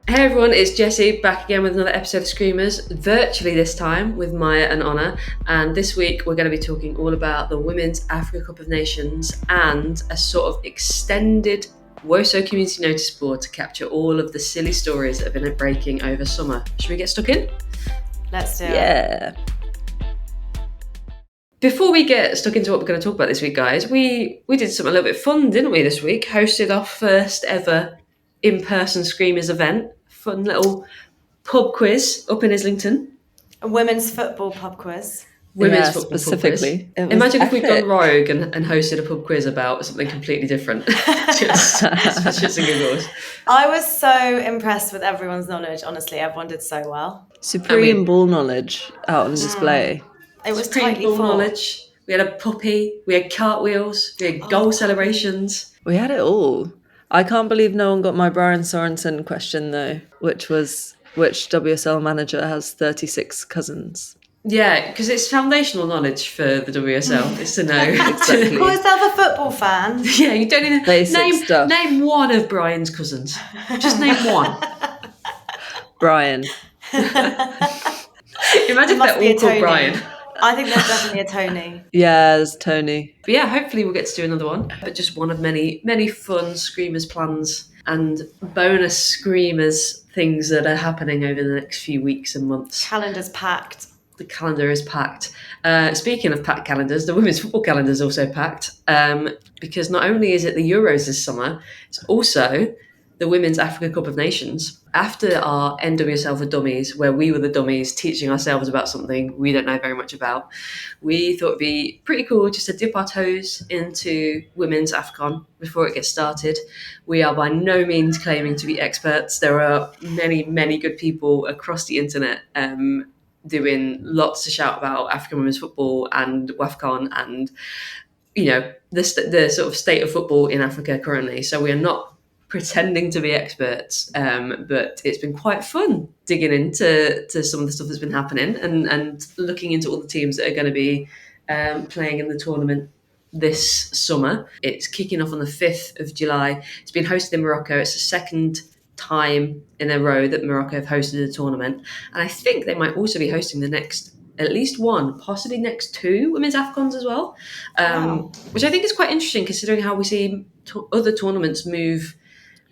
Hey everyone, it's Jessie back again with another episode of Screamers, virtually this time with Maya and Honor. And this week we're going to be talking all about the Women's Africa Cup of Nations and a sort of extended Woso Community Noticeboard to capture all of the silly stories that have been breaking over summer. Should we get stuck in? Let's do it. Yeah. Before we get stuck into what we're going to talk about this week, guys, we did something a little bit fun, didn't we, this week? Hosted our first ever in-person Screamers event. Fun little pub quiz up in Islington. A women's football pub quiz. Women's football specifically. pub quiz. Imagine if we'd gone rogue and hosted a pub quiz about something completely different. just a giggles. I was so impressed with everyone's knowledge. Honestly, everyone did so well. Supreme ball knowledge out on display. It was Supreme tightly ball full. knowledge. We had a puppy. We had cartwheels. We had goal celebrations. We had it all. I can't believe no one got my Brian Sorensen question though, which was which WSL manager has 36 cousins? Yeah, because it's foundational knowledge for the WSL. It's to know. Exactly. Who is the other football fan? Yeah, you don't even Basic stuff. Name one of Brian's cousins. Just name one. Brian. Imagine if they're all called Brian. I think there's definitely a Tony. Yeah, there's Tony. But yeah, hopefully we'll get to do another one. But just one of many, many fun Screamers plans and bonus Screamers things that are happening over the next few weeks and months. Calendar's packed. The calendar is packed. Speaking of packed calendars, the women's football calendar is also packed because not only is it the Euros this summer, it's also the Women's Africa Cup of Nations. After our NWSL for Dummies, where we were the dummies teaching ourselves about something we don't know very much about, we thought it'd be pretty cool just to dip our toes into Women's AFCON before it gets started. We are by no means claiming to be experts. There are many, many good people across the internet doing lots to shout about African women's football and WAFCON and, you know, the sort of state of football in Africa currently. So we are not pretending to be experts, but it's been quite fun digging into some of the stuff that's been happening and looking into all the teams that are going to be playing in the tournament this summer. It's kicking off on the 5th of July. It's been hosted in Morocco. It's the second time in a row that Morocco have hosted a tournament, and I think they might also be hosting the next at least one, possibly next two women's AFCONs as well. Wow. Which I think is quite interesting considering how we see other tournaments move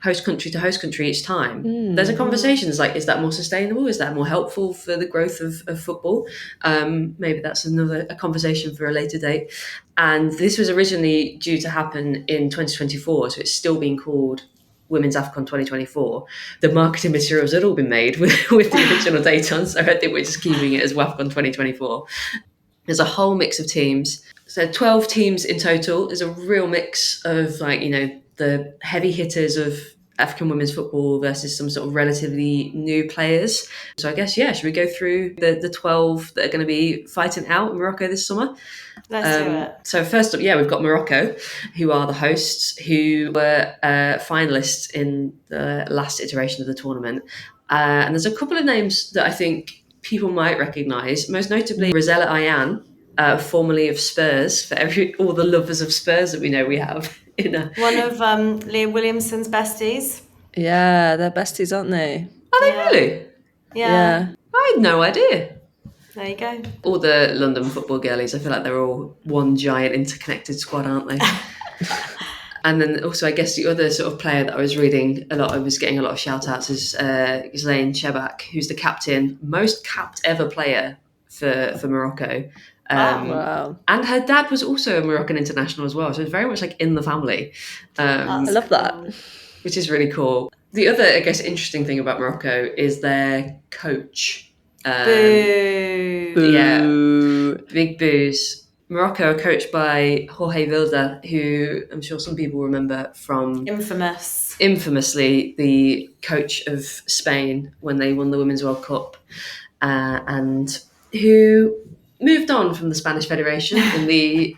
host country to host country each time. There's a conversation, it's like, is that more sustainable? Is that more helpful for the growth of football? Maybe that's a conversation for a later date. And this was originally due to happen in 2024, so it's still being called Women's AFCON 2024. The marketing materials had all been made with the original date on, so I think we're just keeping it as WAFCON 2024. There's a whole mix of teams. So 12 teams in total. There's a real mix of, like, you know, the heavy hitters of African women's football versus some sort of relatively new players. So I guess, yeah, should we go through the 12 that are going to be fighting out in Morocco this summer? Let's do it. So first up, we've got Morocco, who are the hosts, who were finalists in the last iteration of the tournament. And there's a couple of names that I think people might recognise, most notably Rosella Ayan, formerly of Spurs, for all the lovers of Spurs that we know we have. One of Leah Williamson's besties. Yeah, they're besties, aren't they? Are they really? Yeah. I had no idea. There you go. All the London football girlies, I feel like they're all one giant interconnected squad, aren't they? And then also, I guess the other sort of player that I was reading a lot, I was getting a lot of shout outs, is Ghislaine Chebak, who's the captain, most capped ever player for Morocco. Wow. And her dad was also a Moroccan international as well, so it's very much like in the family. I love that. Which is really cool. The other, I guess, interesting thing about Morocco is their coach. Boo. Yeah, big boos. Morocco are coached by Jorge Vilda, who I'm sure some people remember from infamously the coach of Spain when they won the Women's World Cup, and who moved on from the Spanish Federation in the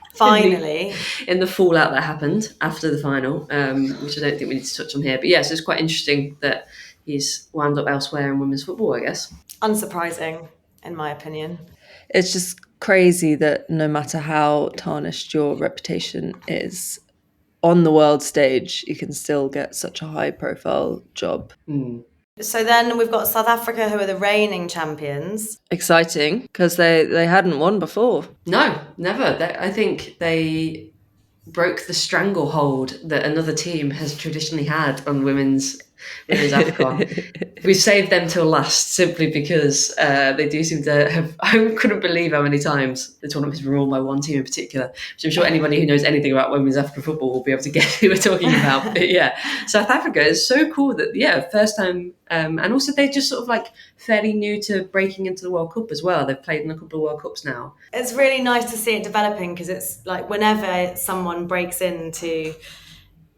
fallout that happened after the final, which I don't think we need to touch on here. But yeah, so it's quite interesting that he's wound up elsewhere in women's football, I guess. Unsurprising, in my opinion. It's just crazy that no matter how tarnished your reputation is on the world stage, you can still get such a high profile job. So then we've got South Africa, who are the reigning champions. Exciting, because they hadn't won before. No, never. I think they broke the stranglehold that another team has traditionally had on women's AFCON. We've saved them till last simply because they do seem to have. I couldn't believe how many times the tournament has been ruled by one team in particular, which I'm sure anybody who knows anything about women's African football will be able to get who we're talking about. But yeah, South Africa is so cool that, first time, and also they're just sort of like fairly new to breaking into the World Cup as well. They've played in a couple of World Cups now. It's really nice to see it developing, because it's like whenever someone breaks into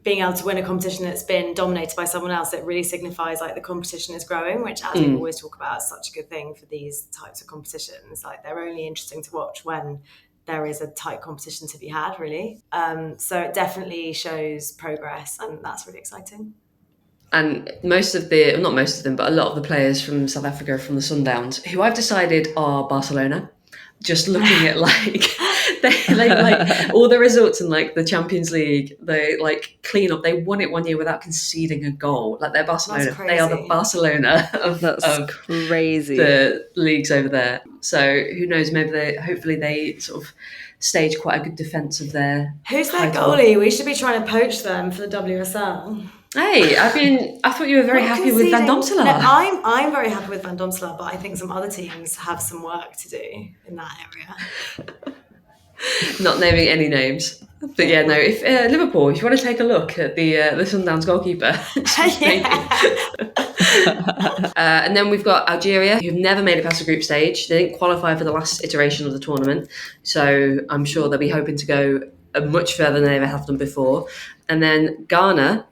being able to win a competition that's been dominated by someone else, it really signifies like the competition is growing, which, as we always talk about, is such a good thing for these types of competitions. Like, they're only interesting to watch when there is a tight competition to be had, really. So it definitely shows progress, and that's really exciting. And not most of them, but a lot of the players from South Africa are from the Sundowns, who I've decided are Barcelona. Just looking at like all the results in like the Champions League, they like clean up. They won it one year without conceding a goal. Like, they're Barcelona. They are the Barcelona of crazy. The leagues over there. So who knows? Maybe hopefully they sort of stage quite a good defence of their. Who's their goalie? We should be trying to poach them for the WSL. Hey, I thought you were very happy with Van Domselaar. No, I'm very happy with Van Domselaar, but I think some other teams have some work to do in that area. Not naming any names, but yeah, no. If Liverpool, if you want to take a look at the Sundowns goalkeeper, and then we've got Algeria, who've never made it past the group stage. They didn't qualify for the last iteration of the tournament, so I'm sure they'll be hoping to go much further than they ever have done before. And then Ghana,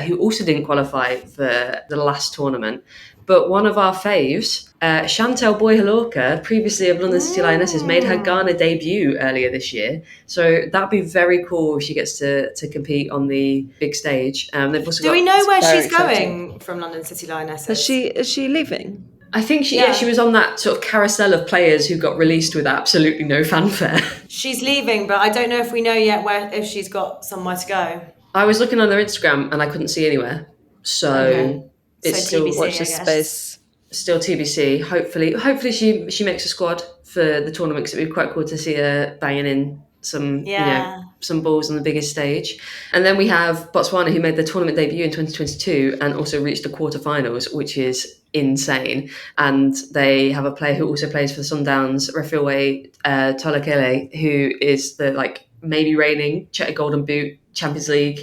who also didn't qualify for the last tournament, but one of our faves, Chantel Boy-Halorka, previously of London City Lionesses, made her Ghana debut earlier this year. So that'd be very cool if she gets to compete on the big stage. They've also Do we know where she's going from London City Lionesses? Is she leaving? I think she was on that sort of carousel of players who got released with absolutely no fanfare. She's leaving, but I don't know if we know yet if she's got somewhere to go. I was looking on their Instagram and I couldn't see anywhere. So it's still TBC, watch this space. Still TBC. Hopefully she makes a squad for the tournament, because it'd be quite cool to see her banging in some some balls on the biggest stage. And then we have Botswana, who made their tournament debut in 2022 and also reached the quarterfinals, which is insane. And they have a player who also plays for the Sundowns, Refiloe Tolakele, who is the maybe reigning Cheddar Golden Boot Champions League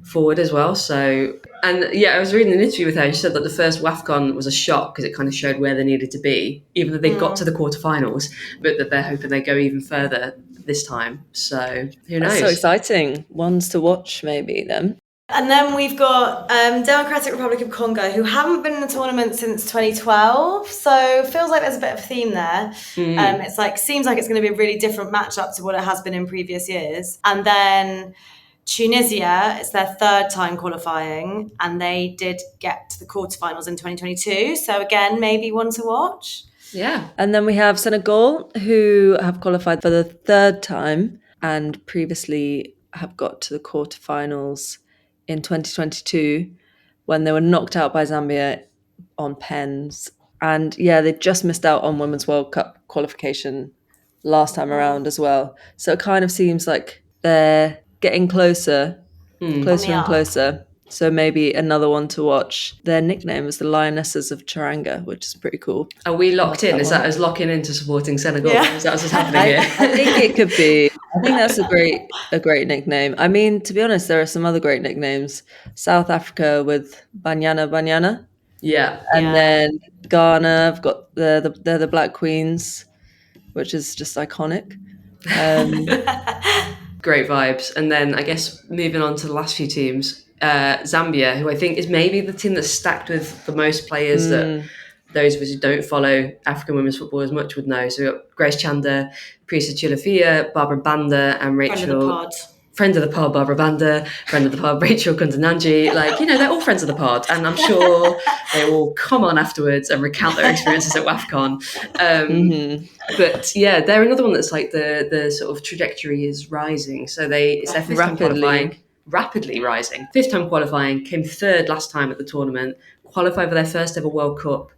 forward as well. So, and I was reading an interview with her. She said that the first WAFCON was a shock because it kind of showed where they needed to be, even though they got to the quarterfinals, but that they're hoping they go even further this time. So who knows? That's so exciting. Ones to watch, maybe then. And then we've got Democratic Republic of Congo, who haven't been in the tournament since 2012. So feels like there's a bit of a theme there. Seems like it's going to be a really different matchup to what it has been in previous years. And then Tunisia, it's their third time qualifying, and they did get to the quarterfinals in 2022. So again, maybe one to watch. Yeah. And then we have Senegal, who have qualified for the third time and previously have got to the quarterfinals in 2022 when they were knocked out by Zambia on pens. And they just missed out on Women's World Cup qualification last time around as well. So it kind of seems like they're getting closer and closer. So maybe another one to watch. Their nickname is the Lionesses of Teranga, which is pretty cool. Are we locked in? Is that us locking into supporting Senegal? Yeah. Is that what's happening here? I think it could be. I think that's a great nickname. I mean, to be honest, there are some other great nicknames. South Africa with Banyana. Yeah. And then Ghana, I've got they're the Black Queens, which is just iconic. Great vibes. And then I guess moving on to the last few teams, Zambia, who I think is maybe the team that's stacked with the most players that those of us who don't follow African women's football as much would know. So we've got Grace Chanda, Prisa Chilafia, Barbara Banda, and Rachel. Friend of the pod, Barbara Banda, friend of the pod, Rachel Kundananji. They're all friends of the pod, and I'm sure they will come on afterwards and recount their experiences at WAFCON. But they're another one that's like the sort of trajectory is rising. So it's their first time qualifying rapidly rising. 5th time qualifying, came 3rd last time at the tournament, qualified for their first ever World Cup.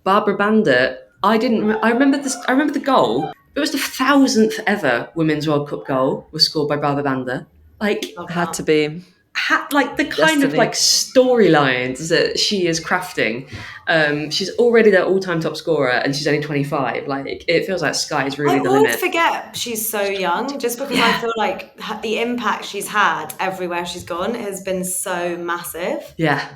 Barbara Banda, I remember the goal. It was the 1,000th ever Women's World Cup goal was scored by Barbara Banda. Like, Had to be. Like the kind of Destiny. like storylines that she is crafting. She's already their all-time top scorer and she's only 25. Like, it feels like sky is really the limit. I always forget she's so young, just because I feel like the impact she's had everywhere she's gone has been so massive. Yeah,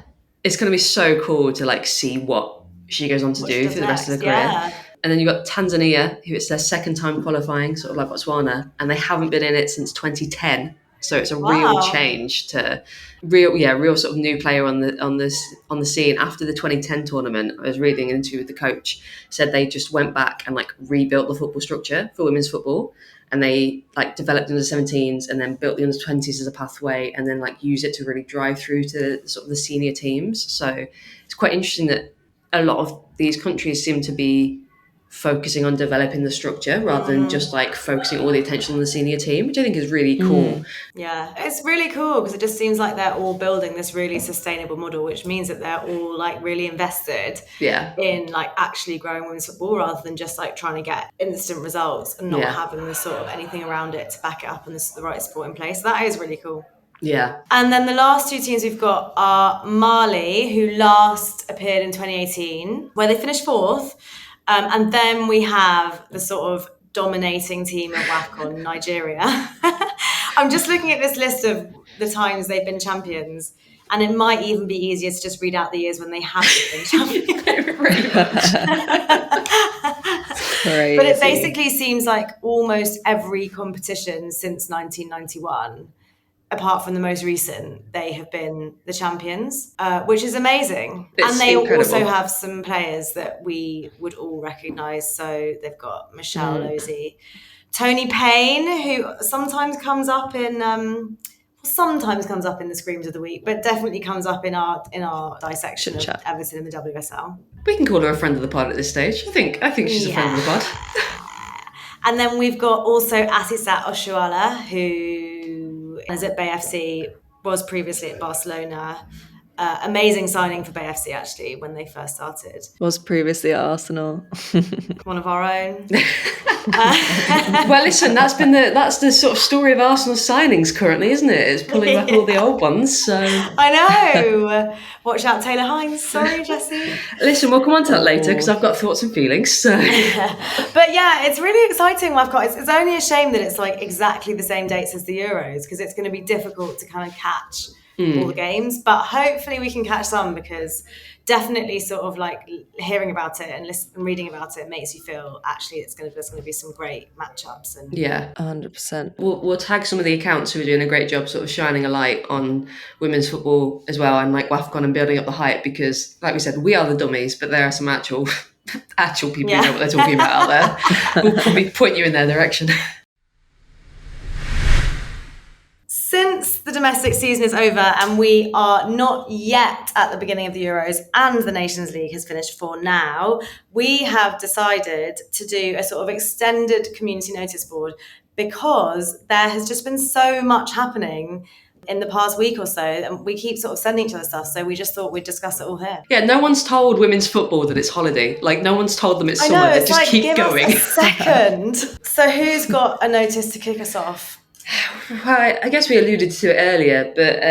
it's going to be so cool to like see what she goes on to do for the rest of her career. Yeah. And then you've got Tanzania, who it's their 2nd time qualifying, sort of like Botswana, and they haven't been in it since 2010. So it's a real change to real sort of new player on the scene. After the 2010 tournament, I was reading an interview with the coach, said they just went back and like rebuilt the football structure for women's football, and they like developed under 17s and then built the under 20s as a pathway, and then like use it to really drive through to sort of the senior teams. So it's quite interesting that a lot of these countries seem to be focusing on developing the structure rather than just like focusing all the attention on the senior team, which I think is really cool. Yeah, it's really cool because it just seems like they're all building this really sustainable model, which means that they're all like really invested in like actually growing women's football rather than just like trying to get instant results and not having the sort of anything around it to back it up and the right support in place. So that is really cool. Yeah. And then the last 2 teams we've got are Mali, who last appeared in 2018, where they finished 4th. And then we have the sort of dominating team of WAFCON, Nigeria. I'm just looking at this list of the times they've been champions, and it might even be easier to just read out the years when they haven't been champions. Crazy. But it basically seems like almost every competition since 1991, apart from the most recent, they have been the champions, which is amazing. It's they incredible. Also have some players that we would all recognise. So they've got Michelle Losey, Tony Payne, who sometimes comes up in the Screams of the Week, but definitely comes up in our dissection of Everton in the WSL. We can call her a friend of the pod at this stage. I think she's a friend of the pod. And then we've got also Asisat Oshuala, who is at Bay FC, was previously at Barcelona. Amazing signing for Bay FC, actually, when they first started. Was previously at Arsenal. One of our own. Well, listen, that's the sort of story of Arsenal's signings currently, isn't it? It's pulling back all the old ones. So I know. Watch out, Taylor Hines. Sorry, Jessie. Listen, we'll come on to that later because I've got thoughts and feelings. So. But yeah, it's really exciting. It's only a shame that it's like exactly the same dates as the Euros, because it's going to be difficult to kind of catch all the games, but hopefully we can catch some, because definitely sort of like hearing about it and reading about it makes you feel actually there's going to be some great matchups. And 100%. We'll tag some of the accounts who are doing a great job sort of shining a light on women's football as well, and like WAFCON and building up the hype, because like we said, we are the dummies, but there are some actual people who know what they're talking about out there. We'll probably point you in their direction. Since the domestic season is over and we are not yet at the beginning of the Euros and the Nations League has finished for now, we have decided to do a sort of extended community notice board, because there has just been so much happening in the past week or so, and we keep sort of sending each other stuff, so we just thought we'd discuss it all here. Yeah, no one's told women's football that it's holiday. Like, no one's told them it's summer. They just keep going. Us a second. So who's got a notice to kick us off? Well, I guess we alluded to it earlier, but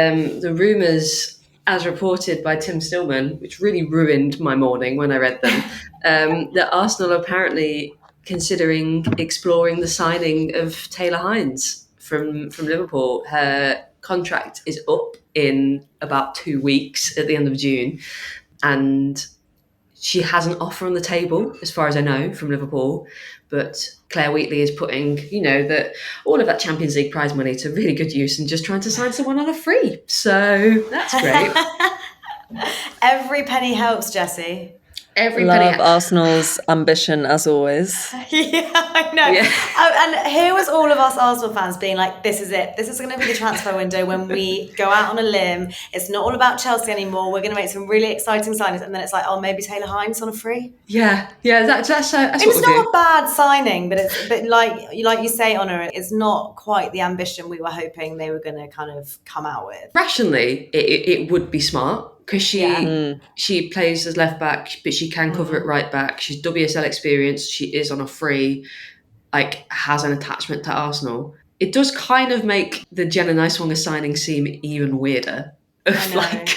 the rumours, as reported by Tim Stillman, which really ruined my morning when I read them, that Arsenal are apparently considering exploring the signing of Taylor Hines from Liverpool. Her contract is up in about 2 weeks at the end of June, and she has an offer on the table, as far as I know, from Liverpool. But Claire Wheatley is putting, that all of that Champions League prize money to really good use and just trying to sign someone on a free. So that's great. Every penny helps, Jessie. Every Love penny. Arsenal's ambition as always. Yeah, I know. Yeah. And here was all of us Arsenal fans being like, this is it. This is going to be the transfer window when we go out on a limb. It's not all about Chelsea anymore. We're going to make some really exciting signings. And then it's like, oh, maybe Taylor Hines on a free. Yeah, that's what It's we'll not do. a bad signing, but like you say, Honor, it's not quite the ambition we were hoping they were going to kind of come out with. Rationally, it would be smart because she plays as left back, but she can cover it right back. She's WSL experienced. She is on a free, like has an attachment to Arsenal. It does kind of make the Jenna Nicewonga signing seem even weirder. Of like,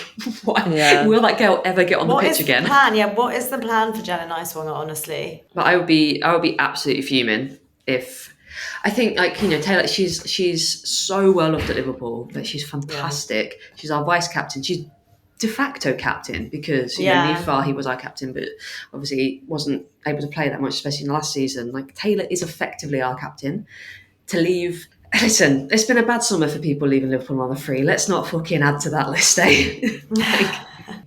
what, will that girl ever get on the pitch again? What is the plan for Jenna Nicewonga, honestly? But I would be absolutely fuming if I think, like, you know, Taylor, she's so well loved at Liverpool, that she's fantastic. Yeah. She's our vice captain. She's de facto captain because you know, Nifar, he was our captain, but obviously wasn't able to play that much, especially in the last season. Like, Taylor is effectively our captain. To leave, listen, it's been a bad summer for people leaving Liverpool on the free. Let's not fucking add to that list, eh?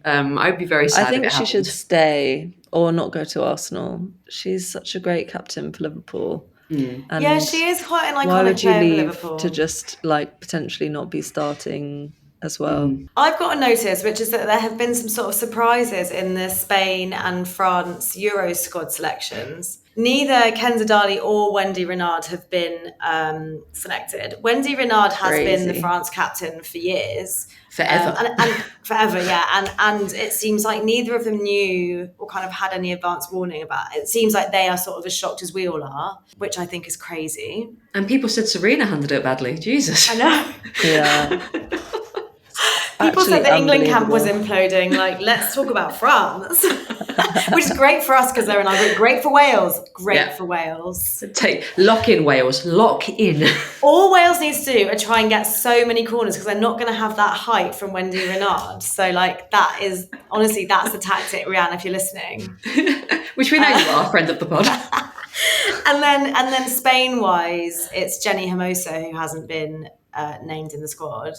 I'd be very sad. I think if it she should stay or not go to Arsenal. She's such a great captain for Liverpool. Mm. And yeah, she is quite an iconic why would you player leave for Liverpool. to just like potentially not be starting as well? I've got a notice, which is that there have been some sort of surprises in the Spain and France Euro squad selections. Neither Kenza Dali or Wendy Renard have been selected. Wendy Renard has been the France captain for years. Forever. And forever, yeah. And it seems like neither of them knew or kind of had any advance warning about it. It seems like they are sort of as shocked as we all are, which I think is crazy. And people said Serena handled it badly. Jesus. I know. Yeah. People said the England camp was imploding. Like, let's talk about France. Which is great for us because they're in our group. Great for Wales. Great for Wales. Lock in Wales. Lock in. All Wales needs to do are try and get so many corners because they're not going to have that height from Wendy Renard. So, like, that is, honestly, that's the tactic, Rihanna, if you're listening. Which we know you are, friend of the pod. And then Spain-wise, it's Jenny Hermoso who hasn't been named in the squad.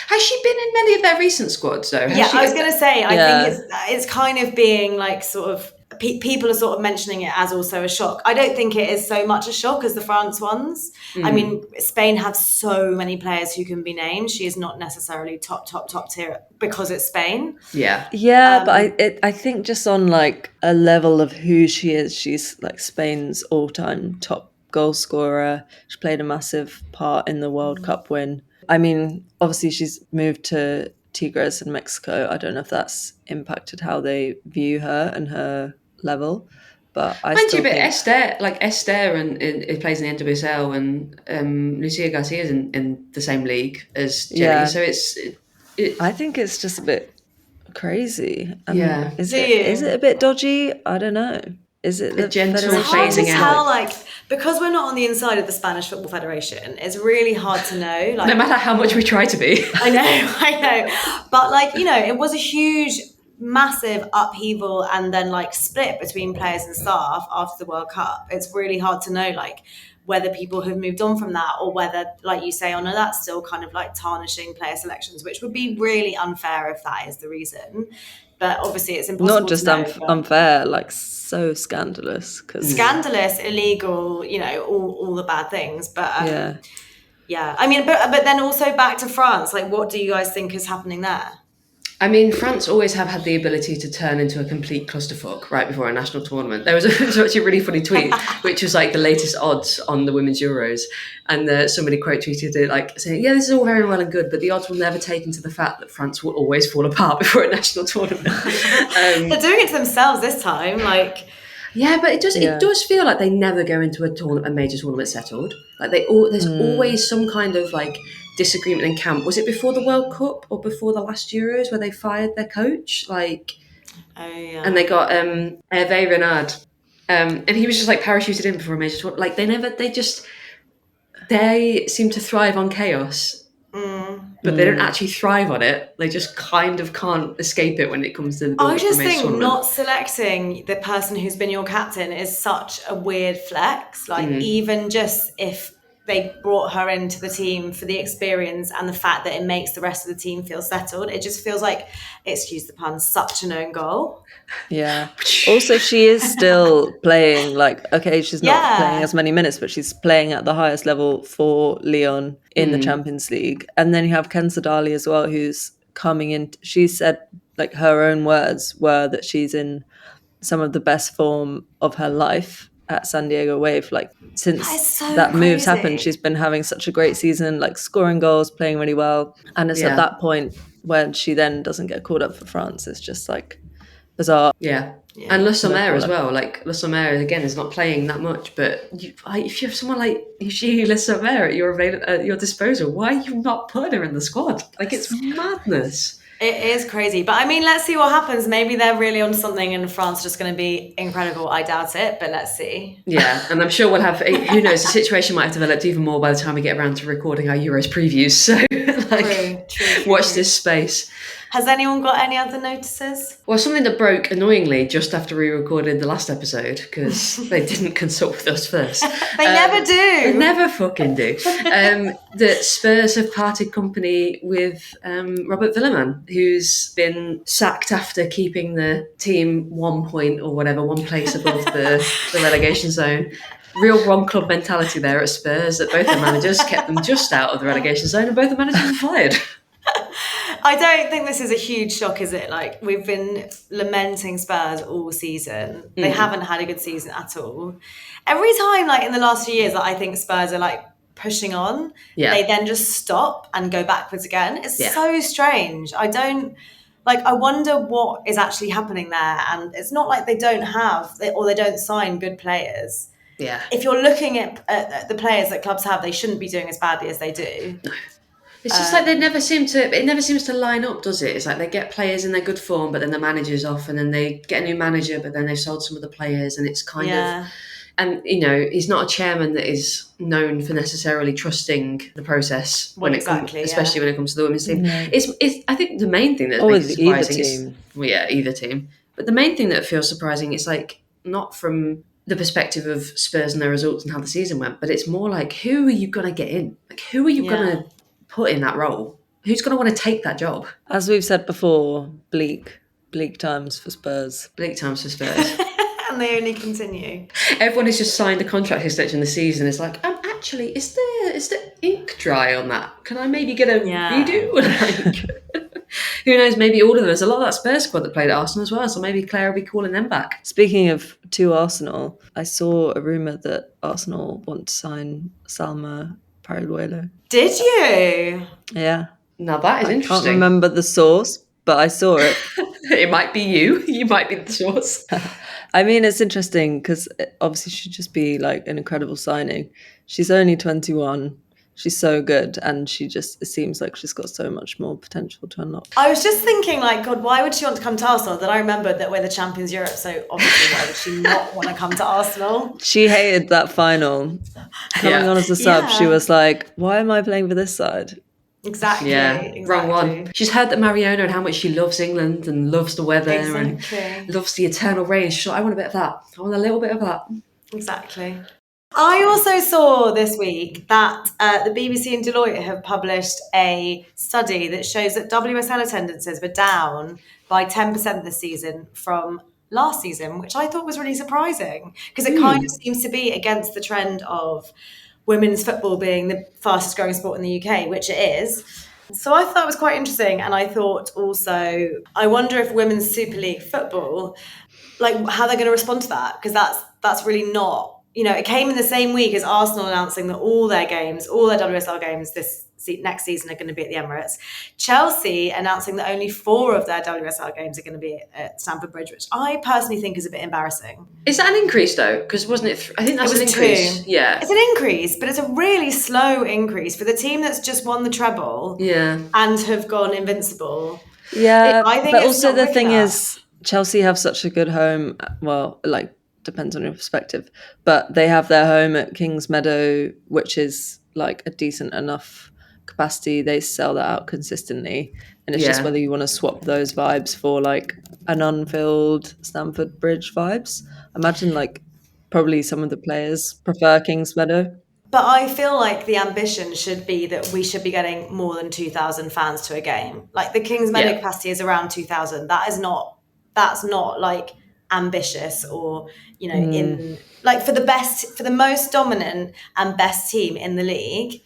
Has she been in many of their recent squads though? I was going to say, I think it's kind of being like sort of, people are sort of mentioning it as also a shock. I don't think it is so much a shock as the France ones. I mean, Spain have so many players who can be named. She is not necessarily top tier because it's Spain. Yeah, but I think just on like a level of who she is, she's like Spain's all-time top goal scorer. She played a massive part in the World Cup win. I mean, obviously she's moved to Tigres in Mexico. I don't know if that's impacted how they view her and her level, but I still think... Esther and it plays in the NWSL, and Lucia Garcia is in the same league as Jenny. So I think it's just a bit crazy. Is it a bit dodgy? I don't know. Is it the gentle Federation? It's hard to phasing tell, out? like, because we're not on the inside of the Spanish Football Federation, it's really hard to know. Like, no matter how much we try to be. I know. But, like, you know, it was a huge, massive upheaval and then, like, split between players and staff after the World Cup. It's really hard to know, like, whether people have moved on from that or whether, like you say, Honor, that's still kind of like tarnishing player selections, which would be really unfair if that is the reason. But obviously it's impossible not just to know, unfair, like so scandalous. Scandalous, illegal, you know, all the bad things. But I mean, but then also back to France, like, what do you guys think is happening there? I mean, France always have had the ability to turn into a complete clusterfuck right before a national tournament. There was actually a really funny tweet, which was like the latest odds on the Women's Euros. And somebody quote tweeted it like saying, yeah, this is all very well and good, but the odds will never take into the fact that France will always fall apart before a national tournament. They're doing it to themselves this time. Like, yeah, but it does feel like they never go into a major tournament settled. Like there's always some kind of like disagreement in camp. Was it before the World Cup or before the last Euros where they fired their coach? Like, and they got Hervé Renard, and he was just like parachuted in before a major tournament. Like they seem to thrive on chaos, but they don't actually thrive on it. They just kind of can't escape it when it comes to the build-up I just for a major think tournament. not selecting the person who's been your captain is such a weird flex. Like, even just if they brought her into the team for the experience and the fact that it makes the rest of the team feel settled. It just feels like, excuse the pun, such an own goal. Yeah. Also, she is still playing, like, okay, she's not playing as many minutes, but she's playing at the highest level for Lyon in the Champions League. And then you have Ken Sadali as well, who's coming in. She said, like, her own words were that she's in some of the best form of her life at San Diego Wave. Like, since that move's happened, she's been having such a great season, like scoring goals, playing really well. And it's at that point when she then doesn't get called up for France. It's just like bizarre. Yeah. And Le Sommer as well. Like, Le Sommer, again, is not playing that much, but if you have someone like Gilles Le Sommer at your disposal, why are you not putting her in the squad? Like, it's madness. It is crazy. But I mean, let's see what happens. Maybe they're really on something and France is just going to be incredible. I doubt it, but let's see. Yeah, and I'm sure we'll have, who knows, the situation might have developed even more by the time we get around to recording our Euros previews. So, true, watch this space. Has anyone got any other notices? Well, something that broke annoyingly just after we recorded the last episode, because they didn't consult with us first. They never do. They never fucking do. That Spurs have parted company with Robert Villeman, who's been sacked after keeping the team 1 point or whatever, 1 place above the relegation zone. Real one club mentality there at Spurs, that both the managers kept them just out of the relegation zone and both the managers were fired. I don't think this is a huge shock, is it? Like, we've been lamenting Spurs all season. They haven't had a good season at all. Every time, like in the last few years, that I think Spurs are like pushing on, they then just stop and go backwards again. It's so strange. I wonder what is actually happening there. And it's not like they don't sign good players. Yeah. If you're looking at the players that clubs have, they shouldn't be doing as badly as they do. No. It's just like it never seems to line up, does it? It's like they get players in their good form, but then the manager's off, and then they get a new manager, but then they've sold some of the players, and it's kind of, and he's not a chairman that is known for necessarily trusting the process especially when it comes to the women's team. It's I think the main thing that makes it surprising is either team. But the main thing that feels surprising is like not from the perspective of Spurs and their results and how the season went, but it's more like, who are you gonna get in? Like, who are you gonna put in that role? Who's going to want to take that job? As we've said before, bleak times for Spurs. Bleak times for Spurs. And they only continue. Everyone has just signed a contract extension this season. It's like, actually, is the ink dry on that? Can I maybe get a redo? Like, who knows? Maybe all of them. There's a lot of that Spurs squad that played at Arsenal as well, so maybe Claire will be calling them back. Speaking of to Arsenal, I saw a rumour that Arsenal want to sign Salma Paraluelo. Did you? Yeah. Now that is interesting. I can't remember the source, but I saw it. It might be you. You might be the source. I mean, it's interesting because obviously she'd just be like an incredible signing. She's only 21. She's so good, and it seems like she's got so much more potential to unlock. I was just thinking, like, God, why would she want to come to Arsenal? Then I remembered that we're the champions Europe, so obviously why would she not want to come to Arsenal? She hated that final. Coming on as a sub, she was like, why am I playing for this side? Exactly. Yeah, wrong one. She's heard that Mariona and how much she loves England and loves the weather and loves the eternal rain. She's like, I want a bit of that. I want a little bit of that. Exactly. I also saw this week that the BBC and Deloitte have published a study that shows that WSL attendances were down by 10% this season from last season, which I thought was really surprising because it kind of seems to be against the trend of women's football being the fastest growing sport in the UK, which it is. So I thought it was quite interesting. And I thought also, I wonder if Women's Super League football, like how they're going to respond to that, because that's really not, it came in the same week as Arsenal announcing that all their WSL games next season are going to be at the Emirates. Chelsea announcing that only 4 of their WSL games are going to be at Stamford Bridge, which I personally think is a bit embarrassing. Is that an increase though? Because wasn't it? I think that's an increase. 2. Yeah, it's an increase, but it's a really slow increase for the team that's just won the treble. Yeah, and have gone invincible. Yeah, but also the thing is, Chelsea have such a good home. Well, like, depends on your perspective, but they have their home at Kings Meadow, which is like a decent enough capacity. They sell that out consistently, and it's just whether you want to swap those vibes for like an unfilled Stamford Bridge vibes. Imagine like probably some of the players prefer Kings Meadow. But I feel like the ambition should be that we should be getting more than 2,000 fans to a game. Like the Kings Meadow capacity is around 2,000. That's not like ambitious or, you know, in like for the most dominant and best team in the league,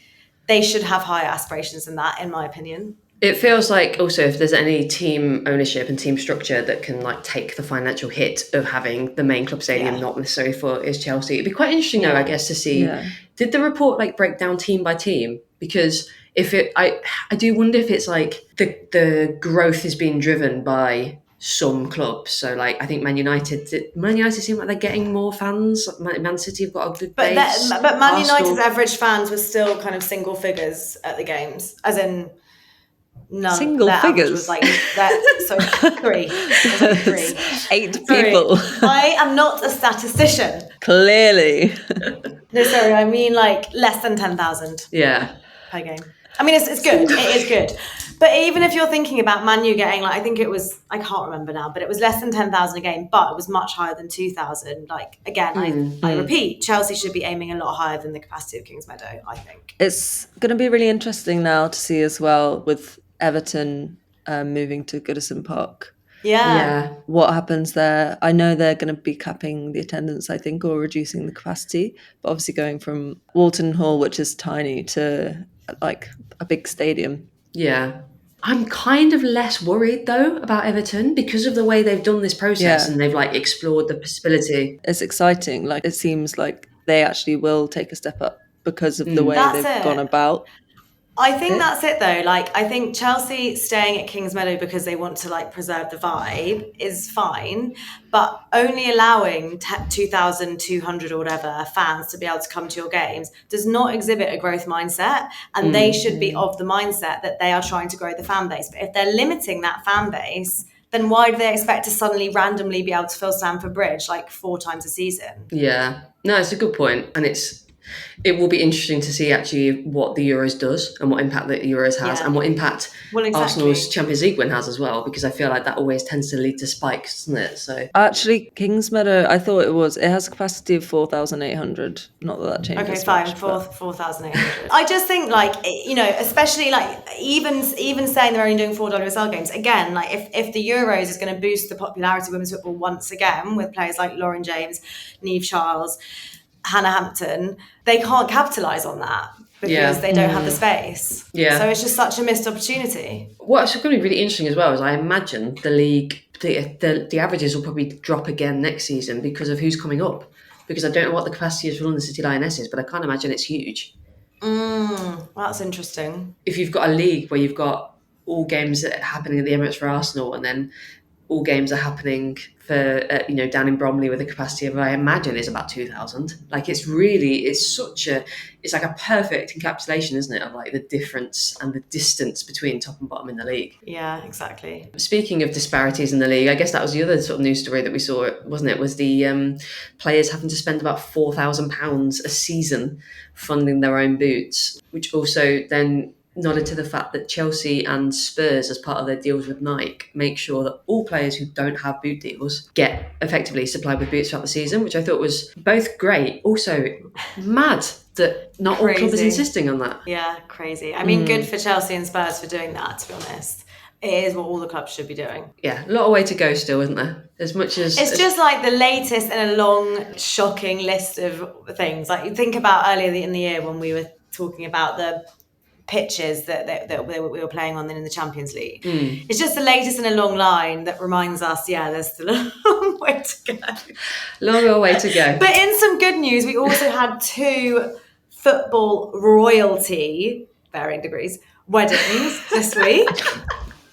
they should have higher aspirations than that, in my opinion. It feels like also if there's any team ownership and team structure that can like take the financial hit of having the main club stadium not necessarily for is Chelsea. It'd be quite interesting though, I guess, to see did the report like break down team by team? Because if I do wonder if it's like the growth is being driven by some clubs. So like I think Man United seem like they're getting more fans. Man City have got a good base. But Man United's average fans were still kind of single figures at the games, as in none. Single their figures was like that. So three. 8 Sorry, people. I am not a statistician. Clearly. No, sorry, I mean like less than 10,000. Yeah. Per game. I mean, it's good. It is good. But even if you're thinking about Man U getting, like, I think it was, I can't remember now, but it was less than 10,000 a game, but it was much higher than 2,000. Like, again, I repeat, Chelsea should be aiming a lot higher than the capacity of Kings Meadow, I think. It's going to be really interesting now to see as well with Everton moving to Goodison Park. Yeah. What happens there? I know they're going to be capping the attendance, I think, or reducing the capacity. But obviously going from Walton Hall, which is tiny, to like a big stadium. Yeah. I'm kind of less worried though about Everton because of the way they've done this process and they've like explored the possibility. It's exciting. Like it seems like they actually will take a step up because of the way they've gone about. I think that's it though. Like, I think Chelsea staying at Kings Meadow because they want to like preserve the vibe is fine, but only allowing 2,200 or whatever fans to be able to come to your games does not exhibit a growth mindset. And they should be of the mindset that they are trying to grow the fan base. But if they're limiting that fan base, then why do they expect to suddenly randomly be able to fill Stamford Bridge like 4 times a season? Yeah, no, it's a good point. And it will be interesting to see actually what the Euros does and what impact the Euros has and what impact Arsenal's Champions League win has as well, because I feel like that always tends to lead to spikes, doesn't it? So actually, Kings Meadow, I thought it has a capacity of 4,800. Not that changes. Okay, fine, 4,800. I just think like, you know, especially like even saying they're only doing 4 WSL games, again, like if the Euros is going to boost the popularity of women's football once again with players like Lauren James, Niamh Charles, Hannah Hampton, they can't capitalise on that because they don't have the space. Yeah. So it's just such a missed opportunity. What's going to be really interesting as well is I imagine the league, the averages will probably drop again next season because of who's coming up. Because I don't know what the capacity is for London City Lionesses, but I can't imagine it's huge. That's interesting. If you've got a league where you've got all games happening at the Emirates for Arsenal and then all games are happening for down in Bromley with a capacity of, I imagine, is about 2,000. Like it's like a perfect encapsulation, isn't it, of like the difference and the distance between top and bottom in the league. Yeah, exactly. Speaking of disparities in the league, I guess that was the other sort of news story that we saw, wasn't it? Was the players having to spend about £4,000 a season funding their own boots, which also then nodded to the fact that Chelsea and Spurs, as part of their deals with Nike, make sure that all players who don't have boot deals get effectively supplied with boots throughout the season, which I thought was both great, also mad that not all clubs is insisting on that. Yeah, crazy. I mean, good for Chelsea and Spurs for doing that, to be honest. It is what all the clubs should be doing. Yeah, a lot of way to go still, isn't there? As much as... It's just like the latest in a long, shocking list of things. Like you think about earlier in the year when we were talking about the pitches that we were playing on then in the Champions League. It's just the latest in a long line that reminds us, there's still a long way to go. Longer way to go. But in some good news, we also had 2 football royalty, varying degrees, weddings this week.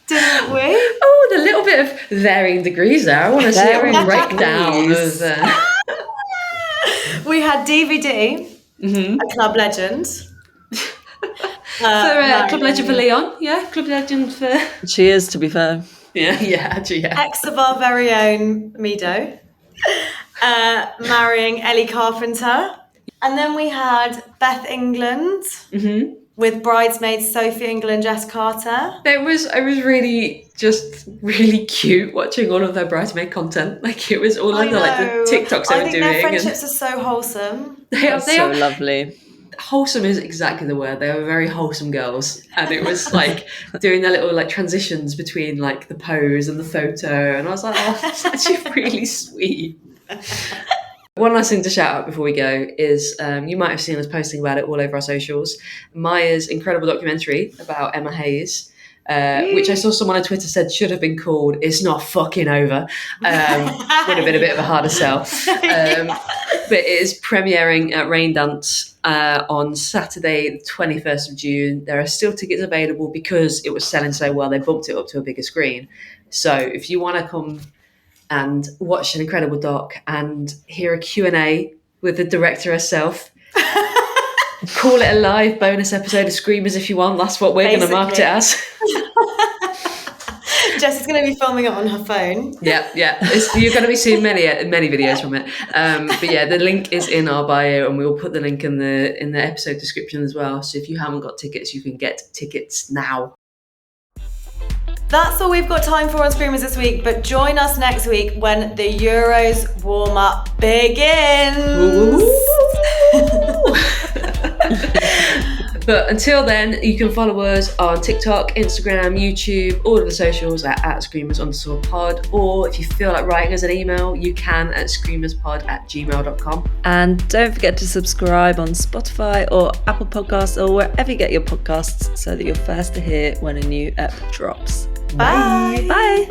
Didn't we? Oh, the little bit of varying degrees there. I want to see it break down. We had DVD, a club legend. Club legend for Leon, club legend for... She is, to be fair. Yeah. Ex of our very own Mido, marrying Ellie Carpenter. And then we had Beth England with bridesmaids Sophie Ingle and Jess Carter. It was really cute watching all of their bridesmaid content. Like it was all under like the TikToks they were doing. Their friendships are so wholesome. They are so lovely. wholesome is exactly the word. They were very wholesome girls, and it was like doing their little like transitions between like the pose and the photo, and I was like, oh, that's actually really sweet. One last thing to shout out before we go is you might have seen us posting about it all over our socials. Maya's incredible documentary about Emma Hayes, which I saw someone on Twitter said should have been called "It's Not Fucking Over." Would have been a bit of a harder sell. But it is premiering at Raindance on Saturday, the 21st of June. There are still tickets available because it was selling so well. They bumped it up to a bigger screen. So if you want to come and watch an incredible doc and hear a Q&A with the director herself, call it a live bonus episode of Screamers if you want. That's what we're going to market it as. Jessie's going to be filming it on her phone. Yeah. You're going to be seeing many videos from it. But yeah, the link is in our bio, and we'll put the link in the episode description as well. So if you haven't got tickets, you can get tickets now. That's all we've got time for on Screamers this week, but join us next week when the Euros warm-up begins. But until then, you can follow us on TikTok, Instagram, YouTube, all of the socials at @screamers_pod, or if you feel like writing us an email, you can at screamerspod@gmail.com. And don't forget to subscribe on Spotify or Apple Podcasts or wherever you get your podcasts so that you're first to hear when a new ep drops. Bye. Bye.